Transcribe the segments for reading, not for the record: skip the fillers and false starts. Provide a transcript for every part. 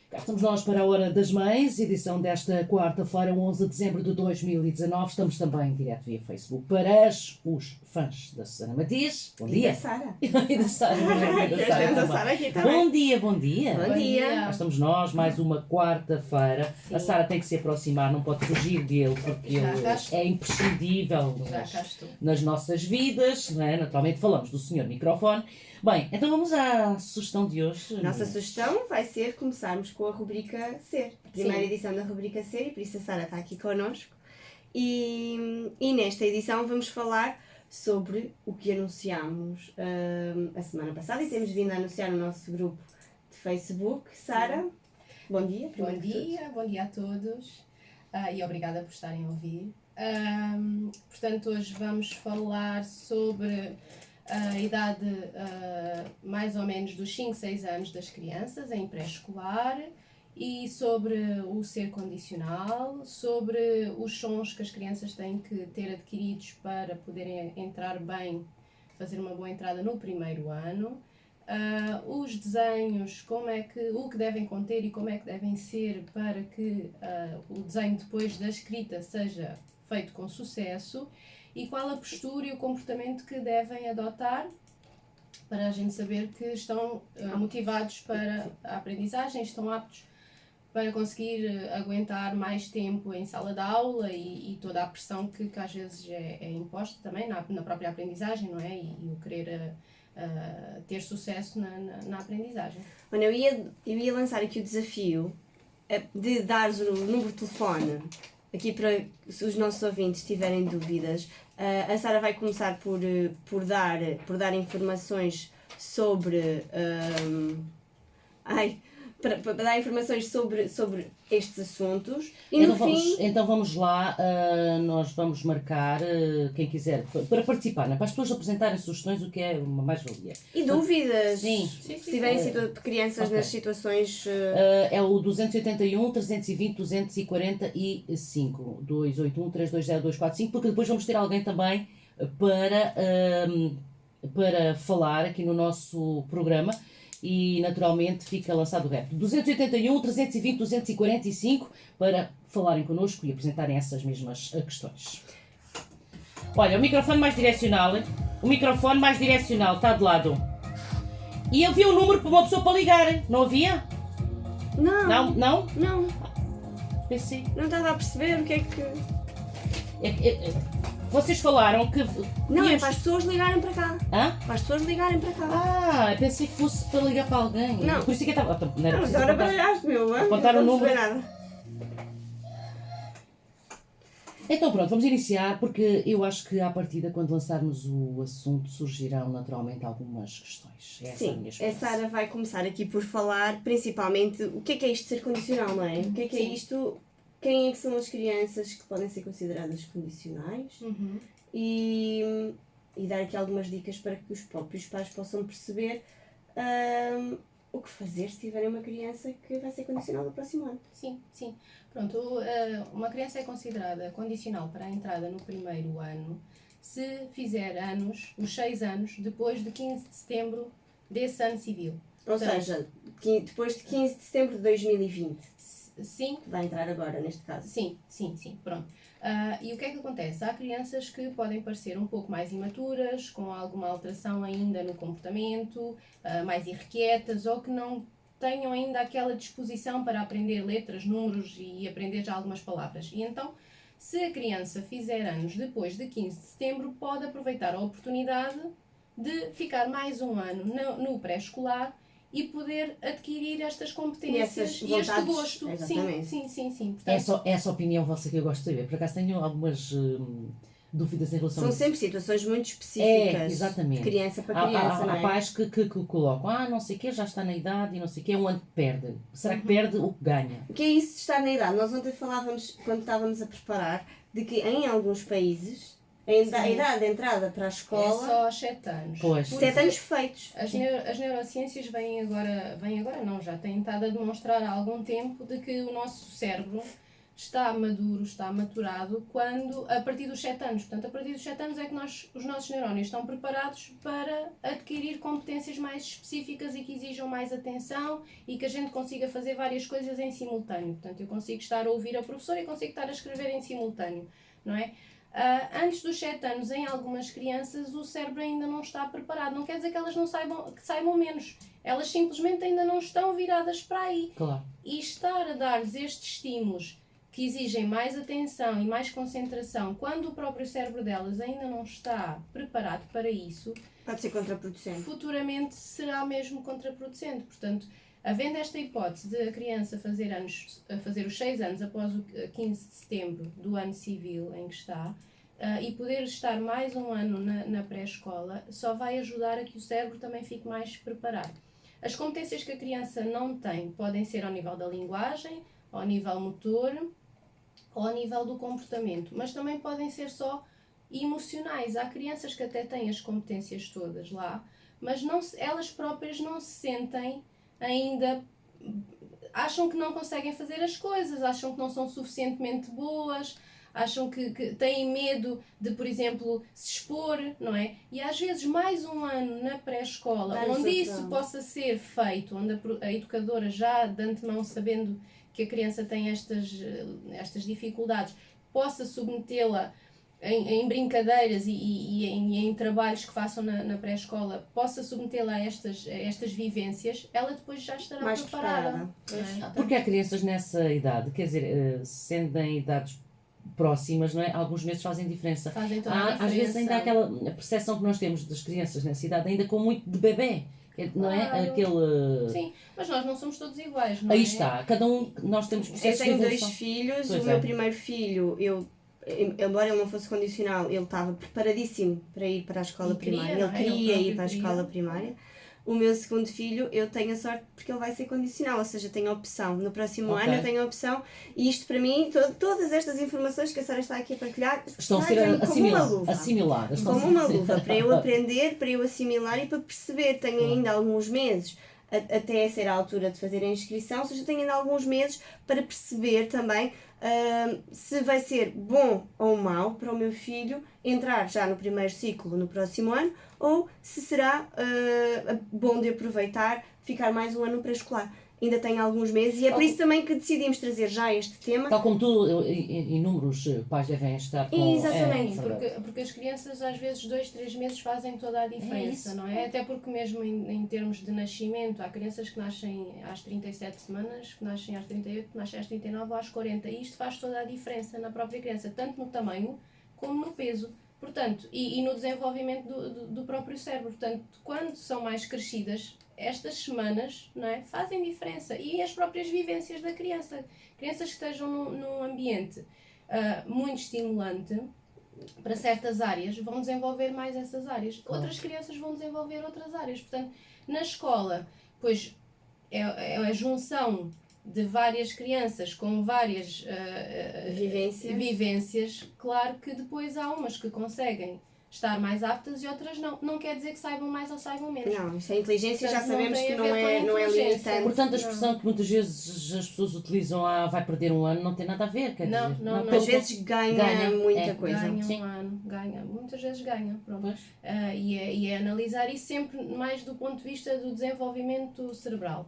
Cá estamos nós para a Hora das Mães, edição desta quarta-feira, 11 de dezembro de 2019. Estamos também em direto via Facebook para os fãs da Susana Matias. Bom dia. E da Sara. E da Sara. Temos a Sara aqui também. Bom dia, bom dia. Bom dia. Cá estamos nós, mais uma quarta-feira. A Sara tem que se aproximar, não pode fugir dele, porque ele é imprescindível nas nossas vidas, não é? Naturalmente falamos do senhor microfone. Bem, então vamos à sugestão de hoje. Nossa sugestão vai ser começarmos com a rubrica Ser. A primeira edição da rubrica Ser, e por isso a Sara está aqui connosco. E nesta edição vamos falar sobre o que anunciámos a semana passada e temos vindo a anunciar no nosso grupo de Facebook. Sara, bom dia. Bom dia a todos e obrigada por estarem a ouvir. Portanto, hoje vamos falar sobre a idade mais ou menos dos 5, 6 anos das crianças em pré-escolar e sobre o ser condicional, sobre os sons que as crianças têm que ter adquiridos para poderem entrar bem, fazer uma boa entrada no primeiro ano, os desenhos, o que devem conter e como é que devem ser para que o desenho depois da escrita seja feito com sucesso, e qual a postura e o comportamento que devem adotar para a gente saber que estão motivados para a aprendizagem, estão aptos para conseguir aguentar mais tempo em sala de aula e toda a pressão que às vezes é imposta também na própria aprendizagem, não é? E o querer ter sucesso na aprendizagem. Olha, eu ia lançar aqui o desafio de dares o número de telefone aqui para os nossos ouvintes tiverem dúvidas. A Sara vai começar por dar informações sobre para dar informações sobre estes assuntos e então, então vamos lá, nós vamos marcar quem quiser para participar, né? Para as pessoas apresentarem sugestões, o que é uma mais-valia. E dúvidas, sim. Se tiverem crianças nas situações... É o 281 320 245 281 320 245, porque depois vamos ter alguém também para falar aqui no nosso programa. E naturalmente fica lançado o repto 281, 320, 245 para falarem connosco e apresentarem essas mesmas questões. Olha, o microfone mais direcional está de lado. E havia um número para uma pessoa para ligar, não havia? Não. Não? Pensei. Não estava a perceber o que é que... Vocês falaram que... Não, é para as pessoas ligarem para cá. Hã? Para as pessoas ligarem para cá. Pensei que fosse para ligar para alguém. Não. Por isso é que eu estava... Não era preciso agora baralhaste, meu. Apontar o número. Nada. Então pronto, vamos iniciar, porque eu acho que à partida, quando lançarmos o assunto, surgirão naturalmente algumas questões. Sim, a Sara vai começar aqui por falar principalmente o que é isto de ser condicional, não é? O que é isto... Quem é que são as crianças que podem ser consideradas condicionais e dar aqui algumas dicas para que os próprios pais possam perceber o que fazer se tiverem uma criança que vai ser condicional no próximo ano. Sim. Pronto, uma criança é considerada condicional para a entrada no primeiro ano se fizer os 6 anos depois de 15 de setembro desse ano civil. Ou seja, depois de 15 de setembro de 2020. Sim. Vai entrar agora, neste caso. Sim, pronto. E o que é que acontece? Há crianças que podem parecer um pouco mais imaturas, com alguma alteração ainda no comportamento, mais irrequietas, ou que não tenham ainda aquela disposição para aprender letras, números e aprender já algumas palavras. E então, se a criança fizer anos depois de 15 de setembro, pode aproveitar a oportunidade de ficar mais um ano no pré-escolar e poder adquirir estas competências e este gosto. Exatamente. Sim. Portanto, essa opinião vossa que eu gosto de saber. Por acaso tenho algumas dúvidas em relação a isso. São sempre situações muito específicas. Exatamente. De criança para criança, não é? Há pais que colocam, não sei o quê, já está na idade e não sei o quê, é um ano que perde. Será que perde o que ganha? O que é isso de estar na idade? Nós ontem falávamos, quando estávamos a preparar, de que em alguns países a idade de entrada para a escola... É só 7 anos. Pois. 7 anos feitos. As neurociências vêm agora não, já têm estado a demonstrar há algum tempo de que o nosso cérebro está maduro, está maturado a partir dos 7 anos. Portanto, a partir dos 7 anos é que os nossos neurónios estão preparados para adquirir competências mais específicas e que exijam mais atenção e que a gente consiga fazer várias coisas em simultâneo. Portanto, eu consigo estar a ouvir a professora e consigo estar a escrever em simultâneo, não é? Antes dos 7 anos, em algumas crianças, o cérebro ainda não está preparado. Não quer dizer que elas não saibam menos. Elas simplesmente ainda não estão viradas para aí. Claro. E estar a dar-lhes estes estímulos que exigem mais atenção e mais concentração, quando o próprio cérebro delas ainda não está preparado para isso, pode ser contraproducente. Futuramente será mesmo contraproducente. Portanto, havendo esta hipótese de a criança fazer os 6 anos após o 15 de setembro do ano civil em que está, e poder estar mais um ano na pré-escola, só vai ajudar a que o cérebro também fique mais preparado. As competências que a criança não tem podem ser ao nível da linguagem, ao nível motor, ou ao nível do comportamento, mas também podem ser só emocionais. Há crianças que até têm as competências todas lá, mas elas próprias não se sentem ainda, acham que não conseguem fazer as coisas, acham que não são suficientemente boas, acham que têm medo de, por exemplo, se expor, não é? E às vezes mais um ano na pré-escola, onde isso possa ser feito, onde a educadora já de antemão sabendo que a criança tem estas dificuldades, possa submetê-la em brincadeiras e em trabalhos que façam na pré-escola, possa submetê-la a estas vivências, ela depois já estará mais preparada. Porque há crianças nessa idade, quer dizer, sendo em idades próximas, não é? Alguns meses fazem diferença. Fazem toda a diferença. Às vezes ainda há aquela percepção que nós temos das crianças nessa idade, ainda com muito de bebê. Não é? Aquele... Sim, mas nós não somos todos iguais, não Aí é? está, cada um, nós temos processos de evolução. Eu tenho 2 filhos, Pois o meu primeiro filho, embora ele não fosse condicional, ele estava preparadíssimo para ir para a escola primária, ele queria ir para a escola primária. O meu segundo filho, eu tenho a sorte porque ele vai ser condicional, ou seja, tenho a opção. No próximo ano eu tenho a opção e isto para mim, todas estas informações que a Sara está aqui a partilhar, estão a ser assimiladas. Como uma luva, para eu aprender, para eu assimilar e para perceber. Tenho ainda alguns meses até ser a altura de fazer a inscrição, ou seja, tenho ainda alguns meses para perceber também se vai ser bom ou mau para o meu filho entrar já no primeiro ciclo no próximo ano, ou se será bom de aproveitar, ficar mais um ano pré-escolar. Ainda tenho alguns meses e é por isso também que decidimos trazer já este tema. Tal como tu, inúmeros pais devem estar com... Exatamente. Porque as crianças às vezes 2, 3 meses fazem toda a diferença, não é? Até porque mesmo em termos de nascimento, há crianças que nascem às 37 semanas, que nascem às 38, que nascem às 39 ou às 40, e isto faz toda a diferença na própria criança, tanto no tamanho como no peso. Portanto, e no desenvolvimento do próprio cérebro. Portanto, quando são mais crescidas, estas semanas, não é, fazem diferença. E as próprias vivências da criança. Crianças que estejam num ambiente muito estimulante para certas áreas, vão desenvolver mais essas áreas. Outras crianças vão desenvolver outras áreas. Portanto, na escola, pois é a junção de várias crianças com várias vivências, claro que depois há umas que conseguem estar mais aptas e outras não. Não quer dizer que saibam mais ou saibam menos. Não, isso é inteligência, já sabemos que não é limitante. Portanto, a expressão que muitas vezes as pessoas utilizam, vai perder um ano, não tem nada a ver. Quer dizer, não. Às vezes ganha muita coisa. Ganha um ano, muitas vezes ganha. Pronto. E é analisar isso sempre mais do ponto de vista do desenvolvimento cerebral.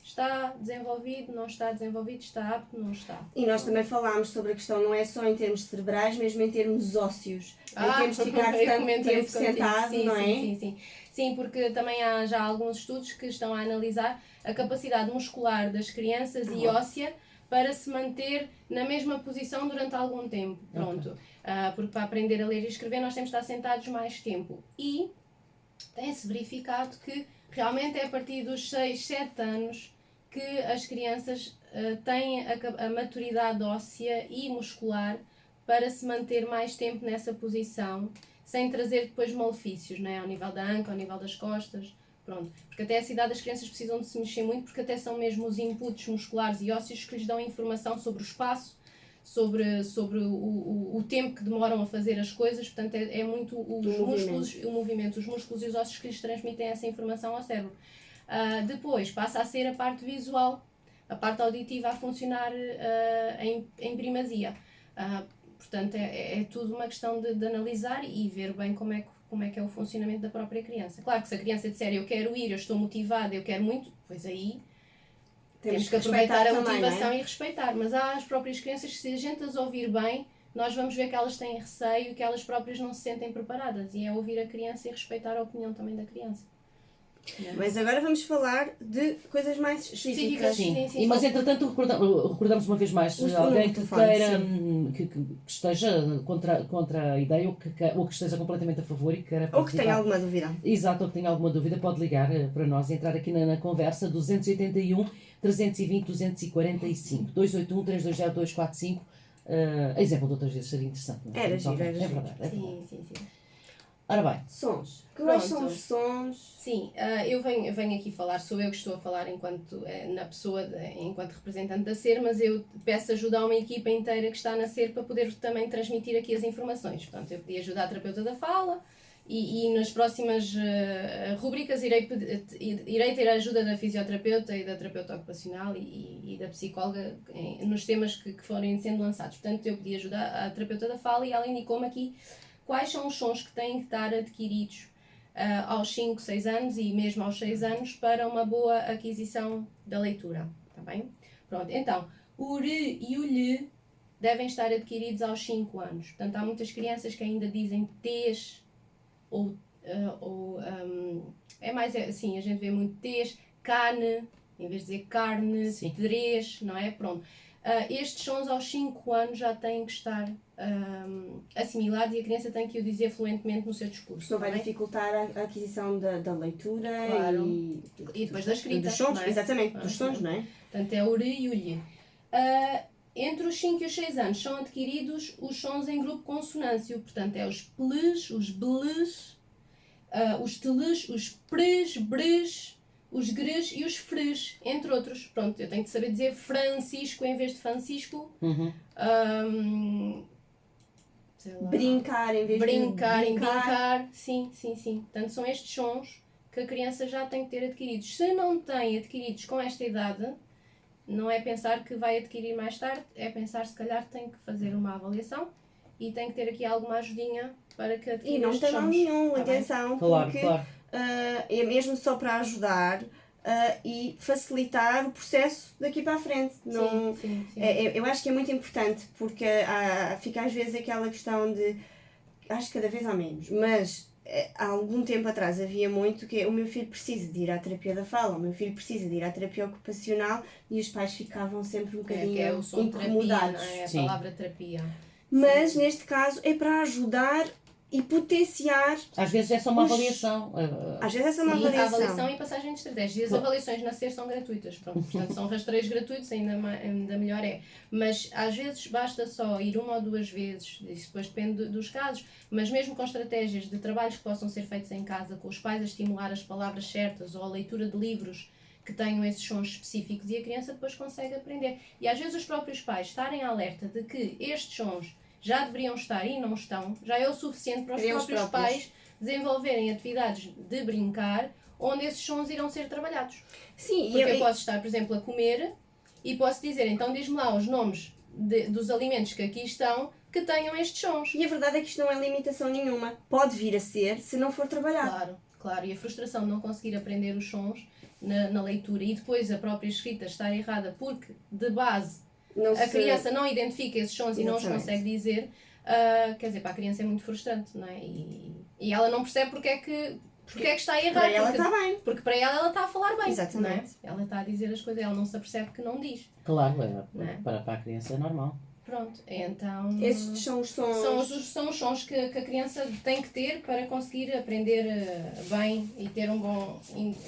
Está desenvolvido, não está desenvolvido, está apto, não está. E nós também falámos sobre a questão, não é só em termos cerebrais, mesmo em termos ósseos. Em termos de ficar tanto tempo sentado, sim, não é? Sim, porque também há já alguns estudos que estão a analisar a capacidade muscular das crianças e óssea para se manter na mesma posição durante algum tempo. Pronto. Porque para aprender a ler e escrever nós temos de estar sentados mais tempo. E tem-se verificado que realmente é a partir dos 6, 7 anos que as crianças têm a maturidade óssea e muscular para se manter mais tempo nessa posição, sem trazer depois malefícios, não é? Ao nível da anca, ao nível das costas, pronto. Porque até essa idade as crianças precisam de se mexer muito, porque até são mesmo os inputs musculares e ósseos que lhes dão informação sobre o espaço, sobre o tempo que demoram a fazer as coisas, portanto é muito o movimento, os músculos e os ossos que lhes transmitem essa informação ao cérebro. Depois passa a ser a parte visual, a parte auditiva a funcionar em primazia. Portanto, é tudo uma questão de analisar e ver bem como é que é o funcionamento da própria criança. Claro que se a criança disser eu quero ir, eu estou motivada, eu quero muito, pois aí temos que aproveitar a motivação e respeitar. Mas há as próprias crianças que, se a gente as ouvir bem, nós vamos ver que elas têm receio e que elas próprias não se sentem preparadas. E é ouvir a criança e respeitar a opinião também da criança. Mas agora vamos falar de coisas mais específicas. Sim. Mas entretanto recordamos uma vez mais alguém que queira que esteja contra a ideia ou que esteja completamente a favor e que queira participar. Ou que tenha alguma dúvida. Exato, ou que tenha alguma dúvida, pode ligar para nós e entrar aqui na conversa 281 320 245 281 320 245. Exemplo de outras vezes seria interessante. Não é? Era giro. É verdade. Sim. Ora bem. Sons. Quais são os sons? Sim, eu venho aqui falar, sou eu que estou a falar enquanto representante da SER, mas eu peço ajuda a uma equipa inteira que está na SER para poder também transmitir aqui as informações. Portanto, eu pedi ajuda à terapeuta da fala e nas próximas rubricas irei ter a ajuda da fisioterapeuta e da terapeuta ocupacional e da psicóloga nos temas que forem sendo lançados. Portanto, eu pedi ajuda à terapeuta da fala e ela indicou-me aqui quais são os sons que têm que estar adquiridos aos 5, 6 anos e mesmo aos 6 anos para uma boa aquisição da leitura. Está bem? Pronto, então, o R e o LH devem estar adquiridos aos 5 anos. Portanto, há muitas crianças que ainda dizem T's é mais assim, a gente vê muito T's, cane, em vez de dizer carne, três, não é? Pronto. Estes sons aos 5 anos já têm que estar assimilados e a criança tem que o dizer fluentemente no seu discurso. Isto vai dificultar a aquisição da leitura, claro. E depois da escrita. Dos sons, não é? exatamente, dos sons, não é? Portanto, é o R e o LH. Entre os 5 e os 6 anos são adquiridos os sons em grupo consonâncio, portanto, é os P's, os B's, os T's, os P's, Br's, os G's e os Fr's, entre outros. Pronto, eu tenho que saber dizer Francisco em vez de Francisco. Sei lá. Brincar em vez de brincar. Sim. Portanto, são estes sons que a criança já tem que ter adquiridos. Se não tem adquiridos com esta idade, não é pensar que vai adquirir mais tarde, é pensar se calhar tem que fazer uma avaliação e tem que ter aqui alguma ajudinha para que adquira. E não tem mal nenhum, tá atenção, claro, porque claro. É mesmo só para ajudar e facilitar o processo daqui para a frente. Sim. Eu acho que é muito importante, porque fica às vezes aquela questão de, acho que cada vez há menos, mas há algum tempo atrás havia muito que o meu filho precisa de ir à terapia da fala, o meu filho precisa de ir à terapia ocupacional e os pais ficavam sempre um bocadinho o som incomodados. Terapia, não é? A palavra terapia. Mas neste caso é para ajudar e potenciar. Às vezes é só uma avaliação. Às vezes é só uma A avaliação. avaliação e passagem de estratégia. E as avaliações na SER são gratuitas. Pronto, portanto, são rastreios gratuitos, ainda melhor é. Mas às vezes basta só ir 1 ou 2 vezes, isso depois depende dos casos, mas mesmo com estratégias de trabalhos que possam ser feitos em casa, com os pais a estimular as palavras certas ou a leitura de livros que tenham esses sons específicos e a criança depois consegue aprender. E às vezes os próprios pais estarem alerta de que estes sons já deveriam estar e não estão, já é o suficiente para os próprios pais desenvolverem atividades de brincar onde esses sons irão ser trabalhados. Sim, porque eu posso estar, por exemplo, a comer e posso dizer, então diz-me lá os nomes dos alimentos que aqui estão que tenham estes sons. E a verdade é que isto não é limitação nenhuma. Pode vir a ser se não for trabalhado. Claro. E a frustração de não conseguir aprender os sons na leitura e depois a própria escrita estar errada porque, de base, a criança não identifica esses sons e não os consegue dizer, quer dizer, para a criança é muito frustrante, não é? E ela não percebe porque é que está errado. Para ela está bem. Porque para ela está a falar bem. Exatamente. Não é? Ela está a dizer as coisas, ela não se apercebe que não diz. Claro, para a criança é normal. Pronto, então... Esses são os sons... São os sons que a criança tem que ter para conseguir aprender bem e ter um bom...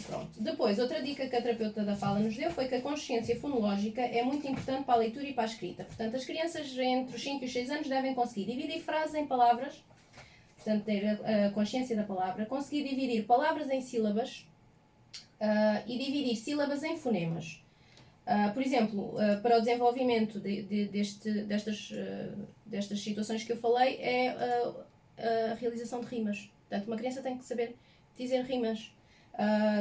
Pronto. Depois, outra dica que a terapeuta da fala nos deu foi que a consciência fonológica é muito importante para a leitura e para a escrita. Portanto, as crianças entre os 5 e os 6 anos devem conseguir dividir frases em palavras, portanto, ter a consciência da palavra, conseguir dividir palavras em sílabas e dividir sílabas em fonemas. Por exemplo, para o desenvolvimento destas situações que eu falei, é a realização de rimas. Portanto, uma criança tem que saber dizer rimas,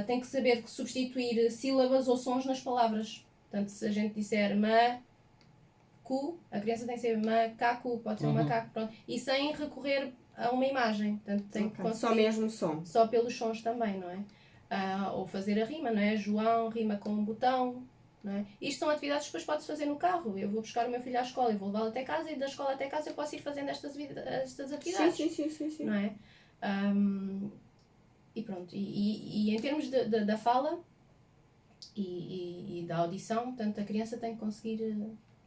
tem que saber substituir sílabas ou sons nas palavras. Portanto, se a gente disser macu, a criança tem que ser macaco, pode ser um macaco, pronto. E sem recorrer a uma imagem. Portanto, tem que Só mesmo som. Só pelos sons também, não é? Ou fazer a rima, não é? João rima com um botão, não é? Isto são atividades que depois pode-se fazer no carro. Eu vou buscar o meu filho à escola, eu vou levá-lo até casa e da escola até casa eu posso ir fazendo estas atividades. Sim. Não é? E pronto. E em termos da fala e da audição, portanto, a criança tem que conseguir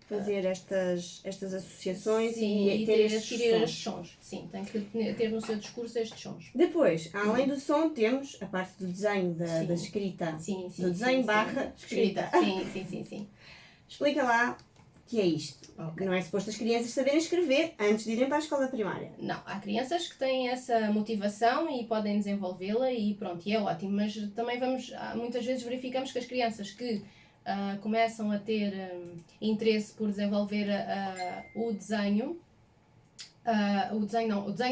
fazer estas associações e ter estes sons. Sim, tem que ter no seu discurso estes sons. Depois, além do som, temos a parte do desenho, da escrita. Do desenho barra escrita. Sim. Explica lá o que é isto. Okay. Não é suposto as crianças saberem escrever antes de irem para a escola primária. Não, há crianças que têm essa motivação e podem desenvolvê-la e pronto, e é ótimo, mas também muitas vezes verificamos que as crianças que começam a ter interesse por desenvolver o desenho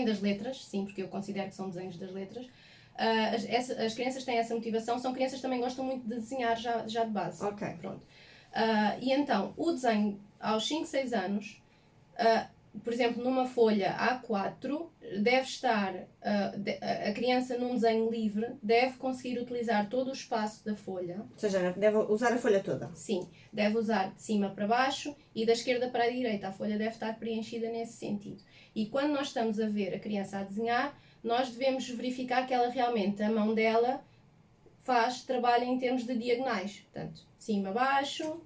das letras, sim, porque eu considero que são desenhos das letras. As crianças têm essa motivação, são crianças que também gostam muito de desenhar já de base. Ok. Pronto. E então, o desenho aos 5, 6 anos, por exemplo, numa folha A4, deve estar, a criança num desenho livre, deve conseguir utilizar todo o espaço da folha. Ou seja, deve usar a folha toda. Sim, deve usar de cima para baixo e da esquerda para a direita. A folha deve estar preenchida nesse sentido. E quando nós estamos a ver a criança a desenhar, nós devemos verificar que ela realmente, a mão dela, trabalha em termos de diagonais. Portanto, cima, baixo,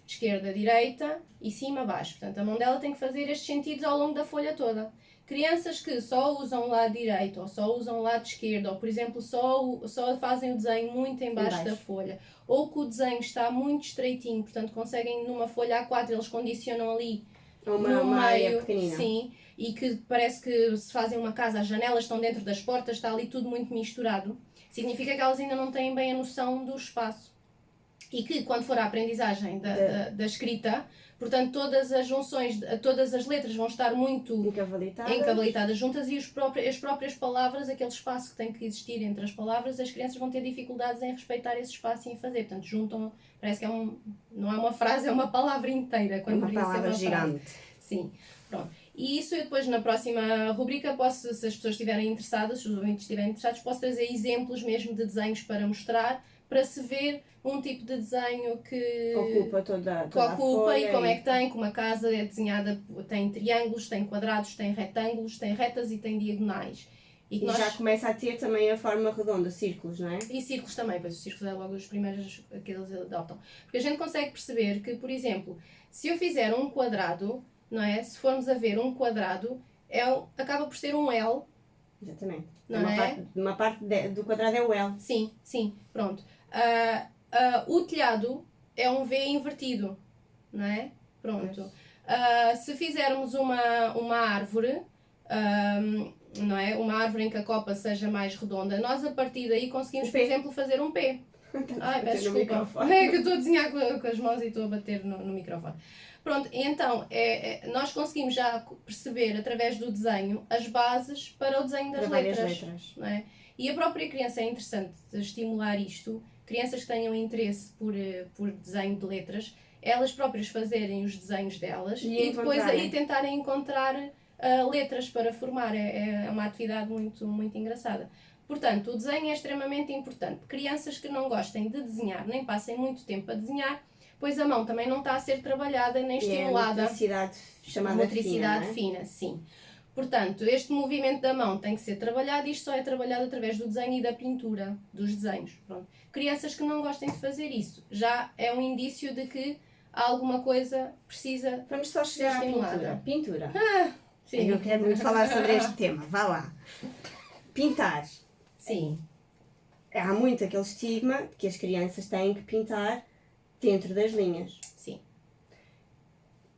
esquerda, direita e cima, baixo. Portanto, a mão dela tem que fazer estes sentidos ao longo da folha toda. Crianças que só usam o lado direito ou só usam o lado esquerdo, ou por exemplo, só fazem o desenho muito em baixo da folha, ou que o desenho está muito estreitinho, portanto conseguem numa folha A4, eles condicionam ali uma área pequenina. Sim, e que parece que se fazem uma casa, as janelas estão dentro das portas, está ali tudo muito misturado. Significa que elas ainda não têm bem a noção do espaço. E que quando for a aprendizagem da escrita, portanto todas as junções, todas as letras vão estar muito encavalizadas juntas e as próprias palavras, aquele espaço que tem que existir entre as palavras, as crianças vão ter dificuldades em respeitar esse espaço e em fazer. Portanto, juntam, parece que não é uma frase, é uma palavra inteira. Quando uma palavra gigante. Sim, pronto. E isso eu depois na próxima rubrica posso, se as pessoas estiverem interessadas, se os ouvintes estiverem interessados, posso trazer exemplos mesmo de desenhos para mostrar, para se ver um tipo de desenho que ocupa toda a folha e como é que tem, como a casa é desenhada, tem triângulos, tem quadrados, tem retângulos, tem retas e tem diagonais. E já começa a ter também a forma redonda, círculos, não é? E círculos também, pois os círculos é logo os primeiros que eles adotam. Porque a gente consegue perceber que, por exemplo, se eu fizer um quadrado, não é? Se formos a ver um quadrado, acaba por ser um L. Exatamente. Não uma parte do quadrado é o L. Sim, pronto. O telhado é um V invertido, não é? Pronto. Se fizermos uma árvore, não é? Uma árvore em que a copa seja mais redonda, nós a partir daí conseguimos, por exemplo, fazer um P. Ai, peço desculpa. É que eu estou a desenhar com as mãos e estou a bater no microfone. Pronto, então nós conseguimos já perceber através do desenho as bases para o desenho das letras. Não é? E a própria criança, é interessante estimular isto, crianças que tenham interesse por desenho de letras, elas próprias fazerem os desenhos delas e depois aí tentarem encontrar letras para formar. É uma atividade muito, muito engraçada. Portanto, o desenho é extremamente importante. Crianças que não gostem de desenhar, nem passem muito tempo a desenhar, pois a mão também não está a ser trabalhada nem estimulada. Motricidade fina, sim. Portanto, este movimento da mão tem que ser trabalhado e isto só é trabalhado através do desenho e da pintura dos desenhos. Pronto. Crianças que não gostem de fazer isso, já é um indício de que alguma coisa precisa Vamos só chegar à pintura. Sim. Eu quero muito falar sobre este tema. Vá lá. Pintar. Sim. Há muito aquele estigma de que as crianças têm que pintar dentro das linhas. Sim.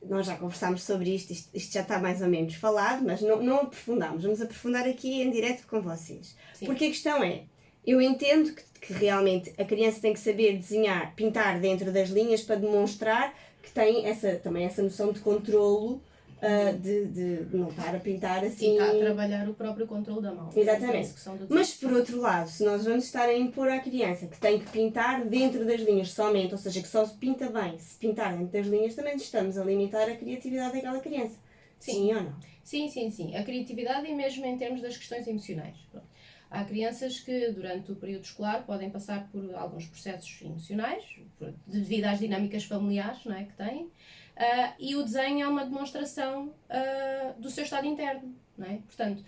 Nós já conversámos sobre isto já está mais ou menos falado, mas não aprofundámos. Vamos aprofundar aqui em direto com vocês. Sim. Porque a questão é, eu entendo que realmente a criança tem que saber desenhar, pintar dentro das linhas para demonstrar que tem também essa noção de controlo de não estar a pintar assim. E está a trabalhar o próprio controle da mão. Exatamente. Mas por outro lado, se nós vamos estar a impor à criança que tem que pintar dentro das linhas somente, ou seja, que só se pinta bem se pintar dentro das linhas, também estamos a limitar a criatividade daquela criança. Sim ou não? Sim. A criatividade e mesmo em termos das questões emocionais. Pronto. Há crianças que durante o período escolar podem passar por alguns processos emocionais, devido às dinâmicas familiares, não é, que têm, e o desenho é uma demonstração do seu estado interno, não é? Portanto,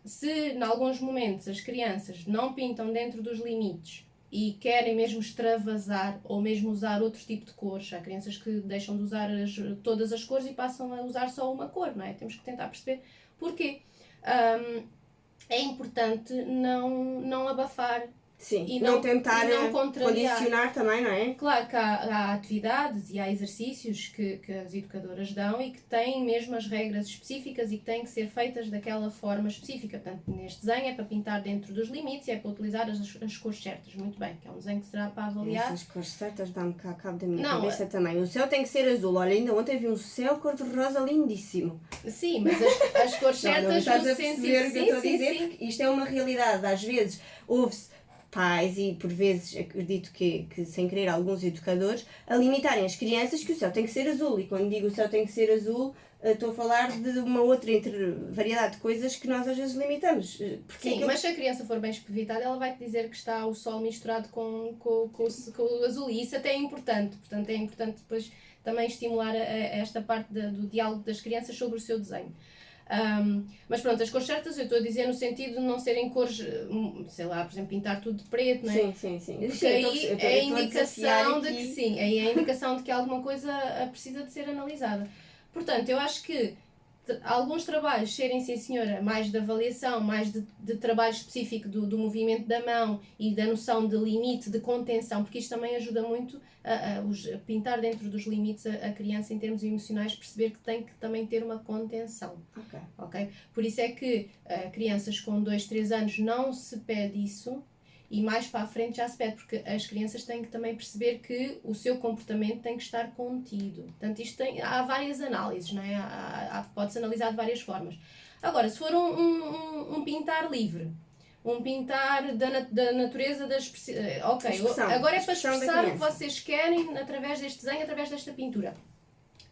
se em alguns momentos as crianças não pintam dentro dos limites e querem mesmo extravasar ou mesmo usar outro tipo de cores, há crianças que deixam de usar todas as cores e passam a usar só uma cor, não é? Temos que tentar perceber porquê. É importante não abafar. Sim, e não tentar contrariar. Condicionar também, não é? Claro que há atividades e há exercícios que as educadoras dão e que têm mesmo as regras específicas e que têm que ser feitas daquela forma específica. Portanto, neste desenho é para pintar dentro dos limites e é para utilizar as cores certas. Muito bem, que é um desenho que será para avaliar. Essas cores certas dão-me cá cabo da minha cabeça também. O céu tem que ser azul. Olha, ainda ontem vi um céu cor-de-rosa lindíssimo. Sim, mas as cores certas estás a perceber o que eu estou a dizer? Sim. Isto é uma realidade. Às vezes ouve-se pais e por vezes acredito que sem querer alguns educadores a limitarem as crianças que o céu tem que ser azul, e quando digo o céu tem que ser azul estou a falar de uma outra variedade de coisas que nós às vezes limitamos. Sim, mas se a criança for bem espevitada ela vai-te dizer que está o sol misturado com o azul, e isso até é importante. Portanto é importante depois também estimular esta parte do diálogo das crianças sobre o seu desenho. Mas pronto, as cores certas eu estou a dizer no sentido de não serem cores, sei lá, por exemplo, pintar tudo de preto, não é? Sim. Porque aí é a indicação de que sim, aí é a indicação de que alguma coisa precisa de ser analisada. Portanto, eu acho que alguns trabalhos serem, sim senhora, mais de avaliação, mais de trabalho específico do movimento da mão e da noção de limite, de contenção, porque isto também ajuda muito a pintar dentro dos limites a criança em termos emocionais, perceber que tem que também ter uma contenção. Ok? Por isso é que crianças com 2, 3 anos não se pede isso, e mais para a frente já se pede, porque as crianças têm que também perceber que o seu comportamento tem que estar contido. Portanto, há várias análises, não é? Pode-se analisar de várias formas. Agora, se for um pintar livre, um pintar da natureza da expressão, agora é para expressar o que vocês querem através deste desenho, através desta pintura.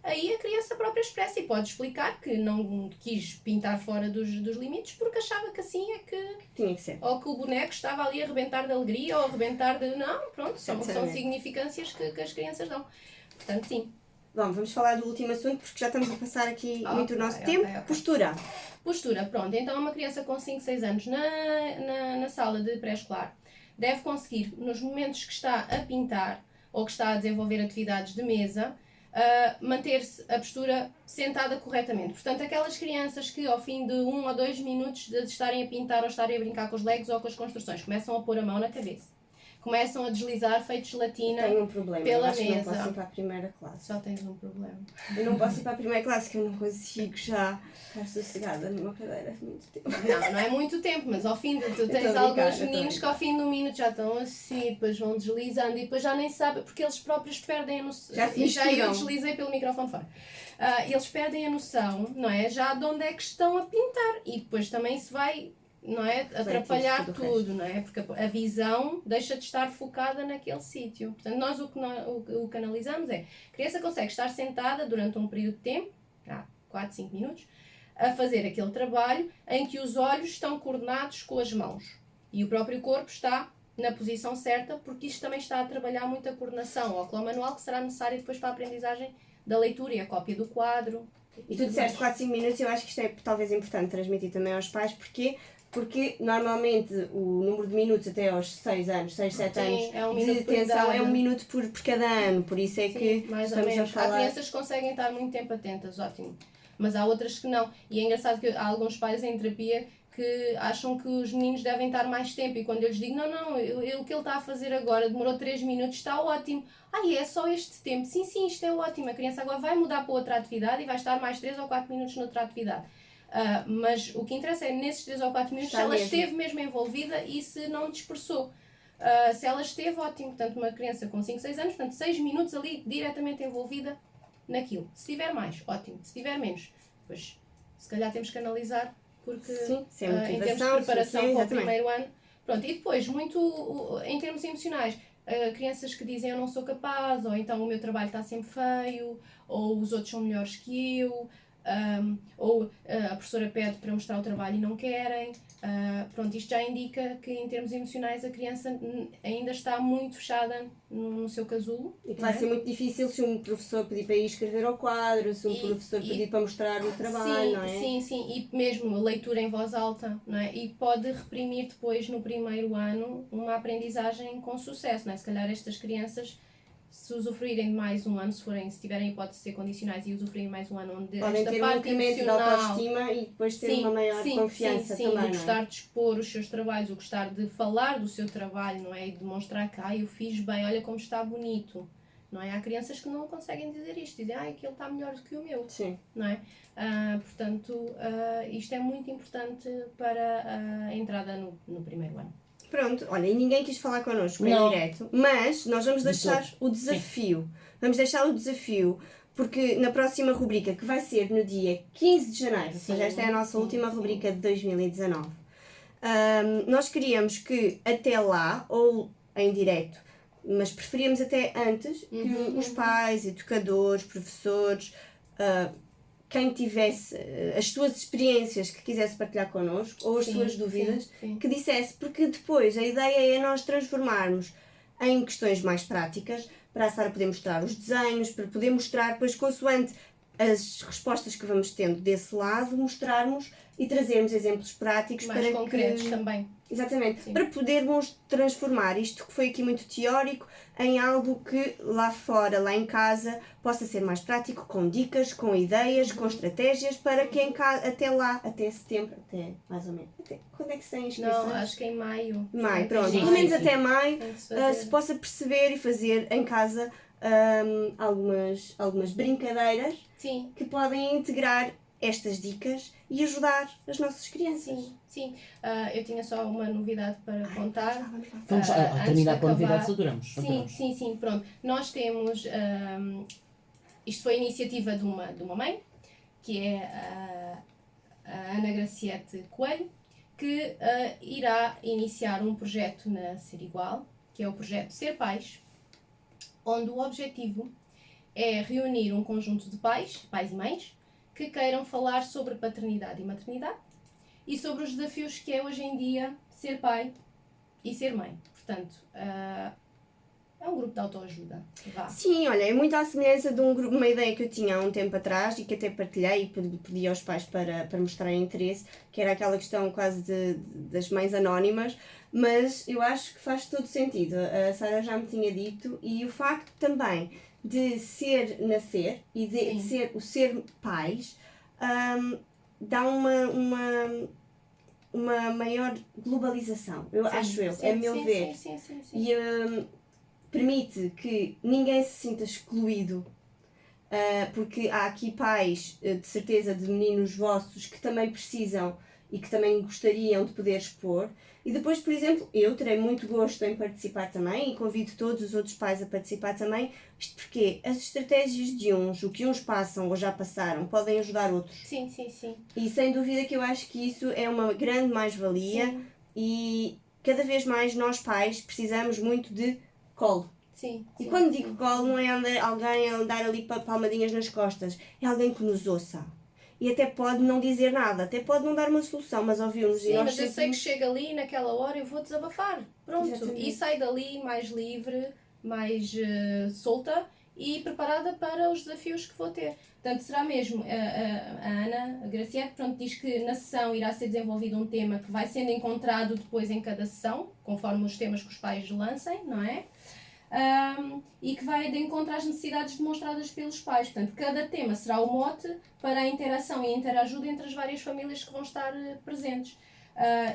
Aí a criança própria expressa e pode explicar que não quis pintar fora dos limites porque achava que assim é que tinha que ser. Ou que o boneco estava ali a arrebentar de alegria ou a arrebentar de... Não, pronto, são significâncias que as crianças dão. Portanto, sim. Bom, vamos falar do último assunto porque já estamos a passar aqui muito o nosso tempo. Okay. Postura, pronto. Então uma criança com 5, 6 anos na sala de pré-escolar deve conseguir, nos momentos que está a pintar ou que está a desenvolver atividades de mesa, manter-se a postura sentada corretamente. Portanto, aquelas crianças que ao fim de 1 ou 2 minutos de estarem a pintar ou estarem a brincar com os legos ou com as construções, começam a pôr a mão na cabeça. Começam a deslizar feito gelatina pela mesa. Tenho um problema, eu acho que não posso ir para a primeira classe. Só tens um problema. Eu não posso ir para a primeira classe, que eu não consigo já estar sossegada numa cadeira muito tempo. Não é muito tempo, mas ao fim de... Tu tens alguns meninos que ao fim de 1 minuto já estão assim, depois vão deslizando e depois já nem sabem, porque eles próprios perdem a noção. Já eu deslizei pelo microfone fora. Eles perdem a noção, não é? Já de onde é que estão a pintar, e depois também se vai... não é? Atrapalhar tudo, não é? Porque a visão deixa de estar focada naquele sítio. Portanto, nós o que analisamos é: a criança consegue estar sentada durante um período de tempo, 4, 5 minutos, a fazer aquele trabalho em que os olhos estão coordenados com as mãos e o próprio corpo está na posição certa, porque isto também está a trabalhar muita coordenação oculomanual que será necessária depois para a aprendizagem da leitura e a cópia do quadro. E tu disseste 4, 5 minutos, eu acho que isto é talvez importante transmitir também aos pais, porque normalmente o número de minutos até aos 6 anos, 6, 7 anos de detenção é 1 minuto por cada ano, por isso é que mais ou menos. Há crianças que conseguem estar muito tempo atentas, ótimo, mas há outras que não, e é engraçado que há alguns pais em terapia que acham que os meninos devem estar mais tempo, e quando eu lhes digo, não, o que ele está a fazer agora demorou 3 minutos, está ótimo. É só este tempo. Sim, isto é ótimo, a criança agora vai mudar para outra atividade e vai estar mais 3 ou 4 minutos noutra atividade. Mas o que interessa é nesses 3 ou 4 minutos se ela esteve mesmo envolvida e se não dispersou. Se ela esteve, ótimo. Portanto, uma criança com 5, 6 anos, portanto 6 minutos ali diretamente envolvida, naquilo. Se tiver mais, ótimo. Se tiver menos, pois se calhar temos que analisar, porque Sim, sem em termos de motivação, preparação sim, para o exatamente. primeiro ano. Pronto, e depois, muito em termos emocionais, crianças que dizem eu não sou capaz, ou então o meu trabalho está sempre feio, ou os outros são melhores que eu, ou a professora pede para mostrar o trabalho e não querem. Pronto, isto já indica que em termos emocionais a criança ainda está muito fechada no seu casulo. E que vai ser muito difícil se um professor pedir para ir escrever ao quadro, se um professor pedir para mostrar o trabalho, sim, não é? Sim, e mesmo a leitura em voz alta, não é? E pode reprimir depois no primeiro ano uma aprendizagem com sucesso, não é? Se calhar estas crianças, se usufruírem de mais um ano, se tiverem hipótese de ser condicionais e usufruírem mais um ano onde Podem esta ter um parte incremento de emocional, autoestima e depois ter uma maior confiança sim, também, o não é? gostar de expor os seus trabalhos, o gostar de falar do seu trabalho, não é? E demonstrar que eu fiz bem, olha como está bonito, não é? Há crianças que não conseguem dizer isto, dizem aquele está melhor do que o meu, Sim. não é? Portanto, isto é muito importante para a entrada no primeiro ano. Pronto, olha, e ninguém quis falar connosco em Não. direto, mas nós vamos deixar todos. o desafio. Vamos deixar o desafio, porque na próxima rubrica, que vai ser no dia 15 de janeiro, ou seja, esta é a nossa última rubrica de 2019, nós queríamos que até lá, ou em direto, mas preferíamos até antes, que os pais, educadores, professores, quem tivesse as suas experiências que quisesse partilhar connosco, ou as suas dúvidas, que dissesse, porque depois a ideia é nós transformarmos em questões mais práticas, para a Sara poder mostrar os desenhos, para poder mostrar, depois consoante as respostas que vamos tendo desse lado, mostrarmos e trazermos exemplos práticos mais para concretos que... também. Exatamente, Sim. para podermos transformar isto que foi aqui muito teórico em algo que lá fora, lá em casa, possa ser mais prático, com dicas, com ideias, com estratégias, para que em casa, até lá, até setembro, até mais ou menos, até, quando é que se tem inscrições? Não, acho que é em maio. Maio, pronto, Sim, pelo menos sim. até maio, Tem que se fazer. se possa perceber e fazer em casa algumas brincadeiras Sim, que podem integrar estas dicas e ajudar as nossas crianças. sim. Eu tinha só uma novidade para contar. Vamos lá. Vamos antes terminar de com a acabar. novidade, adoramos. Sim, pronto. Nós temos, isto foi a iniciativa de uma mãe, que é a Ana Graciete Coelho, que irá iniciar um projeto na Ser Igual, que é o projeto Ser Pais, onde o objetivo é reunir um conjunto de pais e mães, que queiram falar sobre paternidade e maternidade e sobre os desafios que é hoje em dia ser pai e ser mãe. Portanto, é um grupo de autoajuda. Vá. Sim, olha, é muito à semelhança de uma ideia que eu tinha há um tempo atrás e que até partilhei e pedi aos pais para mostrarem interesse, que era aquela questão quase das mães anónimas, mas eu acho que faz todo sentido. A Sara já me tinha dito, e o facto também de nascer e de ser pais dá uma maior globalização, acho eu, é meu ver. Sim. E permite que ninguém se sinta excluído, porque há aqui pais, de certeza, de meninos vossos que também precisam e que também gostariam de poder expor. E depois, por exemplo, eu terei muito gosto em participar também e convido todos os outros pais a participar também. Isto porque as estratégias de uns, o que uns passam ou já passaram, podem ajudar outros. Sim. E sem dúvida que eu acho que isso é uma grande mais-valia e cada vez mais nós pais precisamos muito de colo. E quando digo colo, não é alguém a dar ali palmadinhas nas costas, é alguém que nos ouça. E até pode não dizer nada, até pode não dar uma solução, mas ouviu-nos e Sim, nós mas eu sei que chega ali naquela hora eu vou desabafar. Pronto. Exatamente. E sai dali mais livre, mais solta e preparada para os desafios que vou ter. Portanto, será mesmo a Ana, a Graciete, pronto, diz que na sessão irá ser desenvolvido um tema que vai sendo encontrado depois em cada sessão, conforme os temas que os pais lancem, não é? E que vai de encontro às necessidades demonstradas pelos pais. Portanto, cada tema será o mote para a interação e a interajuda entre as várias famílias que vão estar presentes.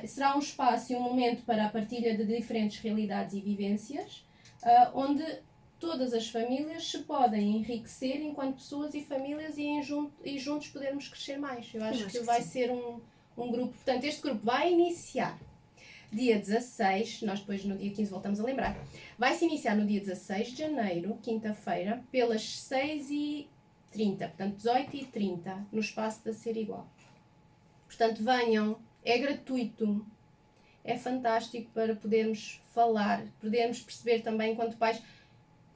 Será um espaço e um momento para a partilha de diferentes realidades e vivências, onde todas as famílias se podem enriquecer enquanto pessoas e famílias e juntos podermos crescer mais. Eu acho que vai ser um grupo. Portanto, este grupo vai iniciar dia 16, nós depois no dia 15 voltamos a lembrar, vai-se iniciar no dia 16 de janeiro, quinta-feira, pelas 6h30 30, portanto 18 e 30, no espaço da Ser Igual. Portanto, venham, é gratuito, é fantástico para podermos falar, podermos perceber também, enquanto pais,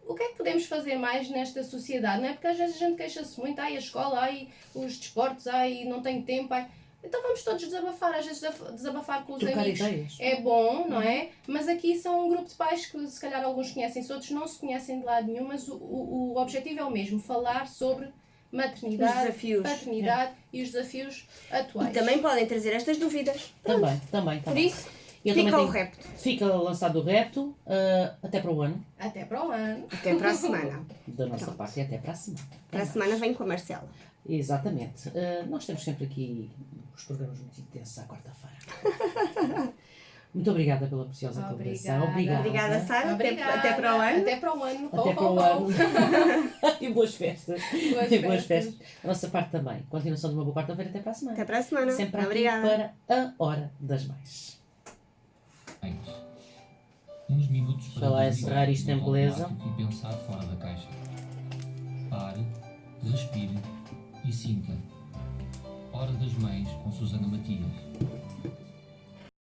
o que é que podemos fazer mais nesta sociedade, não é? Porque às vezes a gente queixa-se muito, ai a escola, ai os desportos, ai não tenho tempo, ai... Então vamos todos desabafar, às vezes desabafar com os Trocar amigos ideias. é bom, não é? Mas aqui são um grupo de pais que se calhar alguns conhecem-se, outros não se conhecem de lado nenhum, mas o objetivo é o mesmo, falar sobre maternidade, Os desafios. paternidade e os desafios atuais. E também podem trazer estas dúvidas. Também. Por isso, Eu fica também o tenho- repto. Fica lançado o repto, até para o ano, Até para o ano. Até para a semana. da nossa Pronto. parte, e até para a semana. Para a semana vem com a Marcela. Exatamente. Nós temos sempre aqui os programas muito intensos à quarta-feira. Muito obrigada pela preciosa conversa. Obrigada, Sara. Obrigada. Até para o ano. Até para o ano. Até para o ano. E boas festas. Boas E boas festas. festas. A nossa parte também. Continuação de uma boa quarta-feira. Até para a semana. Até para a semana. Sempre aqui Obrigada. para a Hora das Mães. Uns minutos Deixa lá encerrar isto em beleza. E pensar fora da caixa. Pare, respire e sinta. Hora das Mães com Susana Matias.